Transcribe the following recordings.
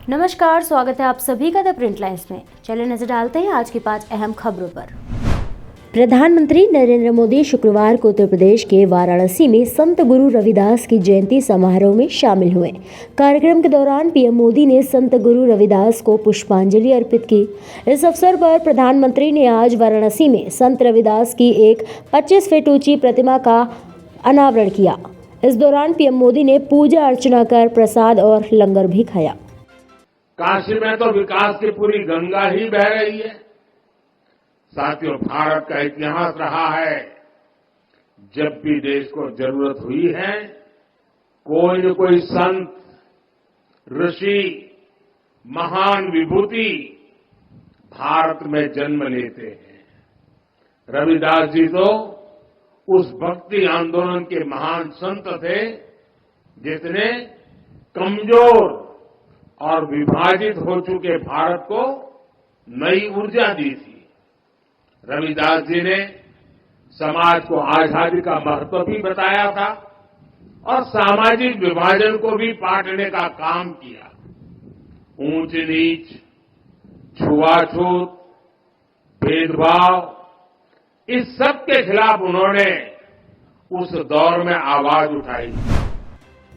नमस्कार, स्वागत है आप सभी का द प्रिंट लाइन्स में। चलिए नजर डालते हैं आज की 5 अहम खबरों पर। प्रधानमंत्री नरेंद्र मोदी शुक्रवार को उत्तर प्रदेश के वाराणसी में संत गुरु रविदास की जयंती समारोह में शामिल हुए। कार्यक्रम के दौरान पीएम मोदी ने संत गुरु रविदास को पुष्पांजलि अर्पित की। इस अवसर पर प्रधानमंत्री ने आज वाराणसी में संत रविदास की एक 25 फीट ऊंची प्रतिमा का अनावरण किया। इस दौरान पीएम मोदी ने पूजा अर्चना कर प्रसाद और लंगर भी खाया। काशी में तो विकास की पूरी गंगा ही बह रही है। साथियों, भारत का इतिहास रहा है, जब भी देश को जरूरत हुई है, कोई न कोई संत, ऋषि, महान विभूति भारत में जन्म लेते हैं। रविदास जी तो उस भक्ति आंदोलन के महान संत थे, जिसने कमजोर और विभाजित हो चुके भारत को नई ऊर्जा दी थी। रविदास जी ने समाज को आजादी का महत्व भी बताया था और सामाजिक विभाजन को भी पाटने का काम किया। ऊंच नीच, छुआछूत, भेदभाव, इस सब के खिलाफ उन्होंने उस दौर में आवाज उठाई।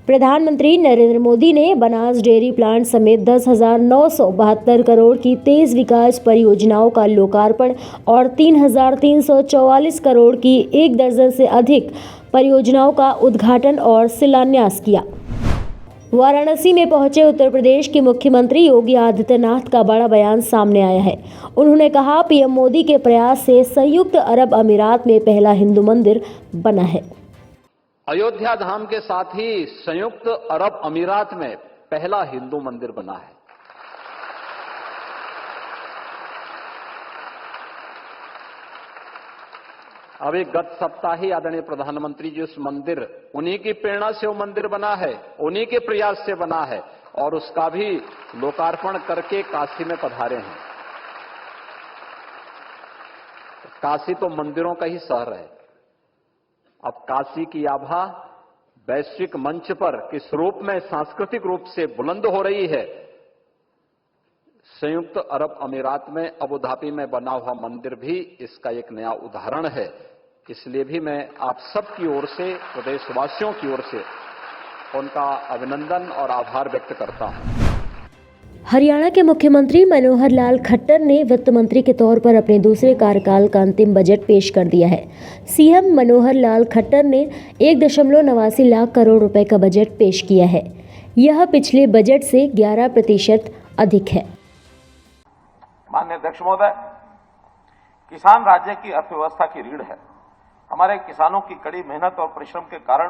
प्रधानमंत्री नरेंद्र मोदी ने बनास डेयरी प्लांट समेत 10,972 करोड़ की तेज विकास परियोजनाओं का लोकार्पण और 3,344 करोड़ की 1 दर्जन से अधिक परियोजनाओं का उद्घाटन और शिलान्यास किया। वाराणसी में पहुंचे उत्तर प्रदेश के मुख्यमंत्री योगी आदित्यनाथ का बड़ा बयान सामने आया है। उन्होंने कहा, पीएम मोदी के प्रयास से संयुक्त अरब अमीरात में पहला हिंदू मंदिर बना है। अयोध्या धाम के साथ ही संयुक्त अरब अमीरात में पहला हिंदू मंदिर बना है। अभी गत सप्ताह ही आदरणीय प्रधानमंत्री जी उस मंदिर, उन्हीं की प्रेरणा से वो मंदिर बना है, उन्हीं के प्रयास से बना है और उसका भी लोकार्पण करके काशी में पधारे हैं। काशी तो मंदिरों का ही शहर है। अब काशी की आभा वैश्विक मंच पर किस रूप में सांस्कृतिक रूप से बुलंद हो रही है। संयुक्त अरब अमीरात में अबू धाबी में बना हुआ मंदिर भी इसका एक नया उदाहरण है। इसलिए भी मैं आप सबकी ओर से, प्रदेशवासियों की ओर से उनका अभिनंदन और आभार व्यक्त करता हूं। हरियाणा के मुख्यमंत्री मनोहर लाल खट्टर ने वित्त मंत्री के तौर पर अपने दूसरे कार्यकाल का अंतिम बजट पेश कर दिया है। सीएम मनोहर लाल खट्टर ने 1.89 लाख करोड़ रुपए का बजट पेश किया है। यह पिछले बजट से 11% अधिक है। माननीय अध्यक्ष महोदय, किसान राज्य की अर्थव्यवस्था की रीढ़ है। हमारे किसानों की कड़ी मेहनत और परिश्रम के कारण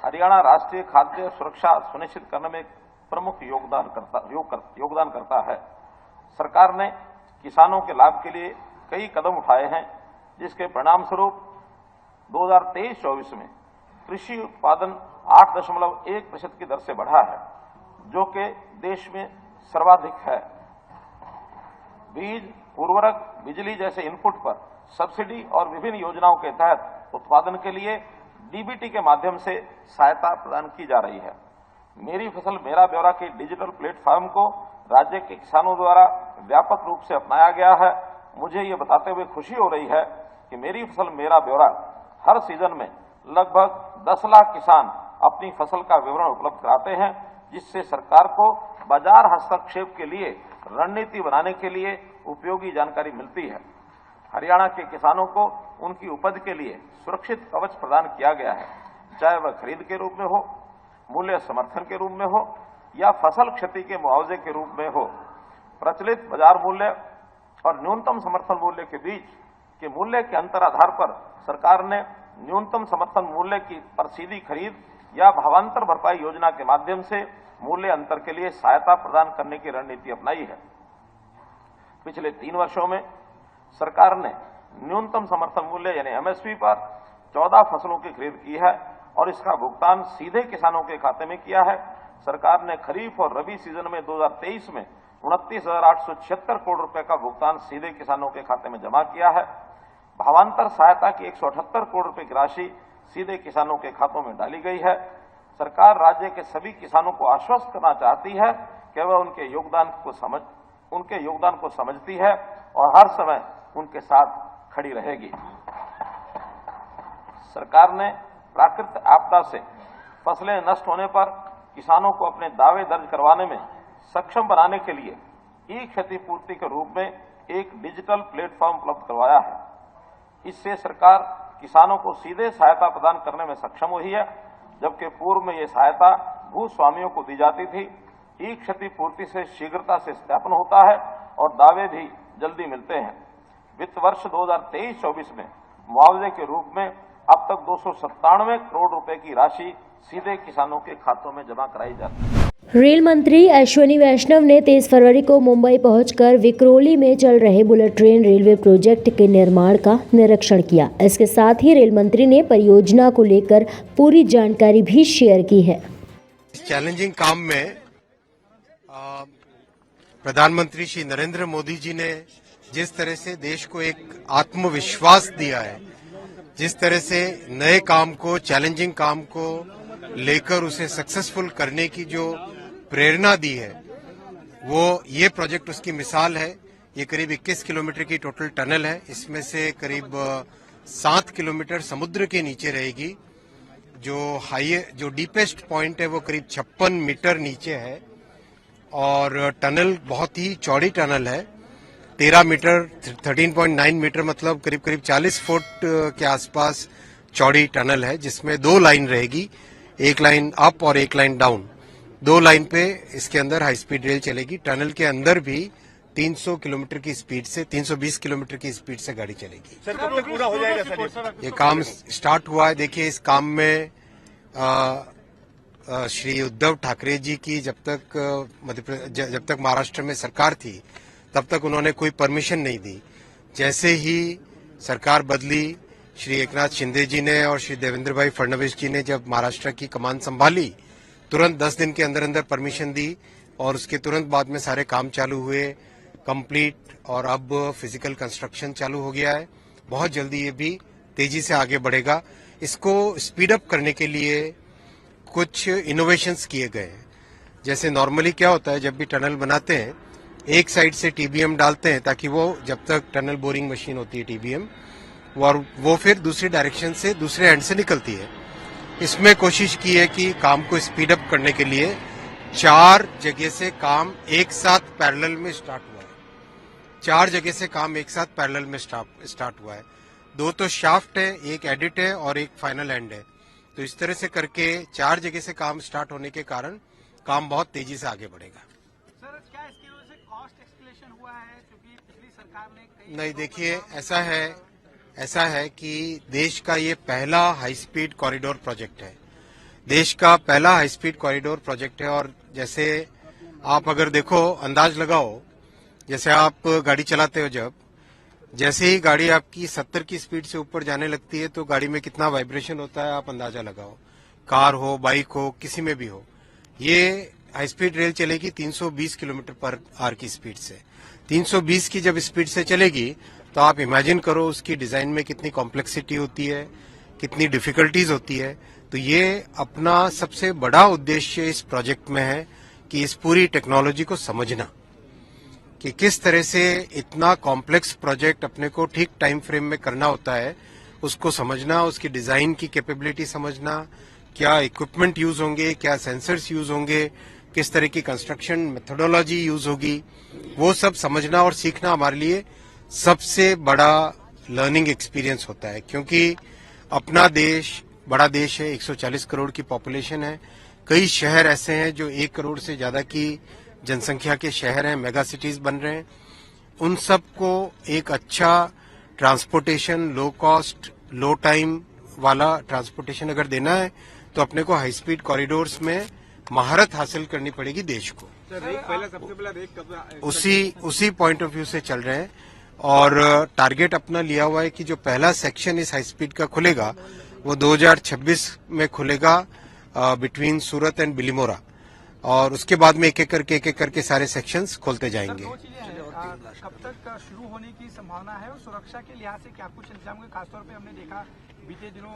हरियाणा राष्ट्रीय खाद्य सुरक्षा सुनिश्चित करने में प्रमुख योगदान करता है। सरकार ने किसानों के लाभ के लिए कई कदम उठाए हैं, जिसके परिणाम स्वरूप 2023-24 में कृषि उत्पादन 8.1% की दर से बढ़ा है, जो कि देश में सर्वाधिक है। बीज, उर्वरक, बिजली जैसे इनपुट पर सब्सिडी और विभिन्न योजनाओं के तहत उत्पादन के लिए डीबीटी के माध्यम से सहायता प्रदान की जा रही है। मेरी फसल मेरा ब्यौरा के डिजिटल प्लेटफॉर्म को राज्य के किसानों द्वारा व्यापक रूप से अपनाया गया है। मुझे ये बताते हुए खुशी हो रही है कि मेरी फसल मेरा ब्यौरा हर सीजन में लगभग 10 लाख किसान अपनी फसल का विवरण उपलब्ध कराते हैं, जिससे सरकार को बाजार हस्तक्षेप के लिए रणनीति बनाने के लिए उपयोगी जानकारी मिलती है। हरियाणा के किसानों को उनकी उपज के लिए सुरक्षित कवच प्रदान किया गया है, चाहे वह खरीद के रूप में हो, मूल्य समर्थन के रूप में हो या फसल क्षति के मुआवजे के रूप में हो। प्रचलित बाजार मूल्य और न्यूनतम समर्थन मूल्य के बीच के मूल्य के अंतर आधार पर सरकार ने न्यूनतम समर्थन मूल्य की पर सीधी खरीद या भावांतर भरपाई योजना के माध्यम से मूल्य अंतर के लिए सहायता प्रदान करने की रणनीति अपनाई है। पिछले 3 वर्षों में सरकार ने न्यूनतम समर्थन मूल्य यानी एमएसपी पर 14 फसलों की खरीद की है और इसका भुगतान सीधे किसानों के खाते में किया है। सरकार ने खरीफ और रबी सीजन में 2023 में 29,876 करोड़ रुपए का भुगतान सीधे किसानों के खाते में जमा किया है। भावांतर सहायता की 178 करोड़ रुपए की राशि सीधे किसानों के खातों में डाली गई है। सरकार राज्य के सभी किसानों को आश्वस्त करना चाहती है केवल उनके योगदान को समझती है और हर समय उनके साथ खड़ी रहेगी। सरकार ने प्राकृतिक आपदा से फसलें नष्ट होने पर किसानों को अपने दावे दर्ज करवाने में सक्षम बनाने के लिए ई क्षतिपूर्ति के रूप में एक डिजिटल प्लेटफॉर्म उपलब्ध करवाया है। इससे सरकार किसानों को सीधे सहायता प्रदान करने में सक्षम हुई है, जबकि पूर्व में ये सहायता भूस्वामियों को दी जाती थी। ई क्षतिपूर्ति से शीघ्रता से सत्यापन होता है और दावे भी जल्दी मिलते हैं। वित्त वर्ष 2023-24 में मुआवजे के रूप में अब तक 297 करोड़ रुपए की राशि सीधे किसानों के खातों में जमा कराई जाती है। रेल मंत्री अश्विनी वैष्णव ने 23 फरवरी को मुंबई पहुंचकर विक्रोली में चल रहे बुलेट ट्रेन रेलवे प्रोजेक्ट के निर्माण का निरीक्षण किया। इसके साथ ही रेल मंत्री ने परियोजना को लेकर पूरी जानकारी भी शेयर की है। इस चैलेंजिंग काम में प्रधानमंत्री श्री नरेंद्र मोदी जी ने जिस तरह से देश को एक आत्मविश्वास दिया है, जिस तरह से नए काम को, चैलेंजिंग काम को लेकर उसे सक्सेसफुल करने की जो प्रेरणा दी है, वो ये प्रोजेक्ट उसकी मिसाल है। ये करीब 21 किलोमीटर की टोटल टनल है। इसमें से करीब 7 किलोमीटर समुद्र के नीचे रहेगी। जो डीपेस्ट पॉइंट है वो करीब 56 मीटर नीचे है और टनल बहुत ही चौड़ी टनल है। 13 मीटर 13.9 मीटर मतलब करीब 40 फुट के आसपास चौड़ी टनल है, जिसमें 2 लाइन रहेगी, एक लाइन अप और एक लाइन डाउन। 2 लाइन पे इसके अंदर हाई स्पीड रेल चलेगी। टनल के अंदर भी 300 किलोमीटर की स्पीड से 320 किलोमीटर की स्पीड से गाड़ी चलेगी। सर कब तक पूरा हो जाएगा सर? ये काम स्टार्ट हुआ है। देखिए, इस काम में श्री उद्धव ठाकरे जी की जब तक महाराष्ट्र में सरकार थी तब तक उन्होंने कोई परमिशन नहीं दी। जैसे ही सरकार बदली, श्री एकनाथ शिंदे जी ने और श्री देवेंद्र भाई फडणवीस जी ने जब महाराष्ट्र की कमान संभाली, तुरंत 10 दिन के अंदर अंदर परमिशन दी और उसके तुरंत बाद में सारे काम चालू हुए, कंप्लीट, और अब फिजिकल कंस्ट्रक्शन चालू हो गया है। बहुत जल्दी ये भी तेजी से आगे बढ़ेगा। इसको स्पीड अप करने के लिए कुछ इनोवेशंस किए गए हैं। जैसे नॉर्मली क्या होता है, जब भी टनल बनाते हैं एक साइड से टीबीएम डालते हैं ताकि वो जब तक टनल बोरिंग मशीन होती है टीबीएम, और वो फिर दूसरी डायरेक्शन से दूसरे एंड से निकलती है। इसमें कोशिश की है कि काम को स्पीड अप करने के लिए 4 जगह से काम एक साथ पैरेलल में स्टार्ट हुआ है। 4 जगह से काम एक साथ पैरेलल में स्टार्ट हुआ है। 2 तो शाफ्ट है, एक एडिट है और एक फाइनल एंड है। तो इस तरह से करके 4 जगह से काम स्टार्ट होने के कारण काम बहुत तेजी से आगे बढ़ेगा। सर, क्या इसकी वजह से कॉस्ट एस्केलेशन हुआ है? क्योंकि पिछली सरकार ने नहीं, देखिए, ऐसा है कि देश का ये पहला हाई स्पीड कॉरिडोर प्रोजेक्ट है। देश का पहला हाई स्पीड कॉरिडोर प्रोजेक्ट है। और जैसे आप अगर देखो, अंदाज लगाओ, जैसे आप गाड़ी चलाते हो, जैसे ही गाड़ी आपकी 70 की स्पीड से ऊपर जाने लगती है तो गाड़ी में कितना वाइब्रेशन होता है, आप अंदाजा लगाओ। कार हो, बाइक हो, किसी में भी हो। ये हाई स्पीड रेल चलेगी 320 किलोमीटर पर आवर की स्पीड से। 320 की जब स्पीड से चलेगी तो आप इमेजिन करो उसकी डिजाइन में कितनी कॉम्प्लेक्सिटी होती है, कितनी डिफिकल्टीज होती है। तो ये अपना सबसे बड़ा उद्देश्य इस प्रोजेक्ट में है कि इस पूरी टेक्नोलॉजी को समझना, कि किस तरह से इतना कॉम्प्लेक्स प्रोजेक्ट अपने को ठीक टाइम फ्रेम में करना होता है, उसको समझना, उसकी डिजाइन की कैपेबिलिटी समझना, क्या इक्विपमेंट यूज होंगे, क्या सेंसर्स यूज होंगे, किस तरह की कंस्ट्रक्शन मेथोडोलॉजी यूज होगी, वो सब समझना और सीखना हमारे लिए सबसे बड़ा लर्निंग एक्सपीरियंस होता है। क्योंकि अपना देश बड़ा देश है, 140 करोड़ की पॉपुलेशन है। कई शहर ऐसे हैं जो 1 करोड़ से ज्यादा की जनसंख्या के शहर हैं, मेगा सिटीज बन रहे हैं। उन सबको एक अच्छा ट्रांसपोर्टेशन, लो कॉस्ट, लो टाइम वाला ट्रांसपोर्टेशन अगर देना है तो अपने को हाई स्पीड कॉरिडोर्स में महारत हासिल करनी पड़ेगी देश को। उसी पॉइंट ऑफ व्यू से चल रहे हैं और टारगेट अपना लिया हुआ है कि जो पहला सेक्शन इस हाई स्पीड का खुलेगा वो 2026 में खुलेगा बिटवीन सूरत एंड बिलीमोरा, और उसके बाद में एक एक करके सारे सेक्शंस खोलते जाएंगे। कब तक शुरू होने की संभावना है और सुरक्षा के लिहाज से क्या कुछ इंतजाम हुए? खासतौर पे हमने देखा बीते दिनों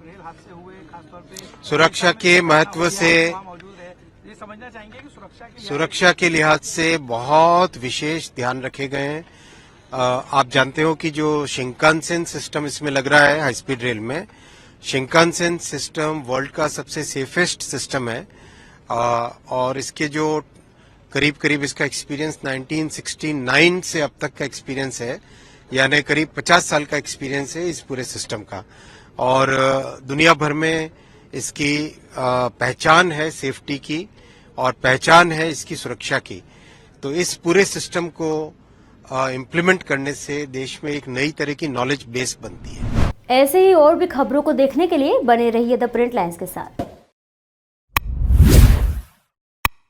रेल हादसे हुए, खासतौर पे सुरक्षा के महत्व से मौजूद है। ये समझना चाहेंगे कि सुरक्षा के लिहाज से बहुत विशेष ध्यान रखे गए हैं। आप जानते हो कि जो शिंकानसेन सिस्टम इसमें लग रहा है हाई स्पीड रेल में, शिंकानसेन सिस्टम वर्ल्ड का सबसे सेफेस्ट सिस्टम है और इसके जो करीब करीब इसका एक्सपीरियंस 1969 से अब तक का एक्सपीरियंस है, यानी करीब 50 साल का एक्सपीरियंस है इस पूरे सिस्टम का। और दुनिया भर में इसकी पहचान है सेफ्टी की और पहचान है इसकी सुरक्षा की। तो इस पूरे सिस्टम को इम्प्लीमेंट करने से देश में एक नई तरह की नॉलेज बेस बनती है। ऐसे ही और भी खबरों को देखने के लिए बने रहिए द प्रिंट लाइन्स के साथ।